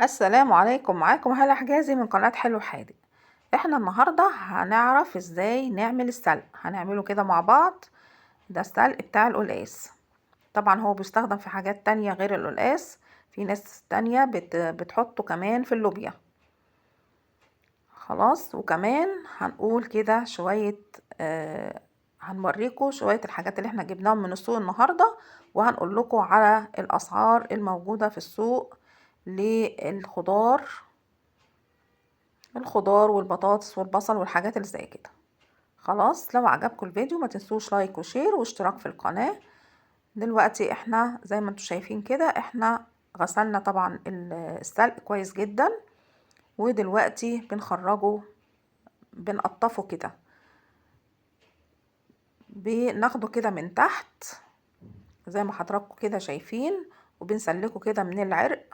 السلام عليكم، معاكم هالة حجازي من قناة حلو حادق. احنا النهاردة هنعرف ازاي نعمل السلق، هنعمله كده مع بعض. ده السلق بتاع القلقاس. طبعا هو بيستخدم في حاجات تانية غير القلقاس، في ناس تانية بتحطه كمان في اللوبيا. خلاص، وكمان هنقول كده شوية هنوريكم شوية الحاجات اللي احنا جبناهم من السوق النهاردة، وهنقول لكم على الأسعار الموجودة في السوق الخضار والبطاطس والبصل والحاجات اللي زي كده. خلاص، لو عجبكم الفيديو ما تنسوش لايك وشير واشتراك في القناة. دلوقتي احنا زي ما انتم شايفين كده احنا غسلنا طبعا السلق كويس جدا، ودلوقتي بنخرجه، بنقطفه كده، بناخده كده من تحت زي ما حضراتكم كده شايفين، وبنسلكه كده من العرق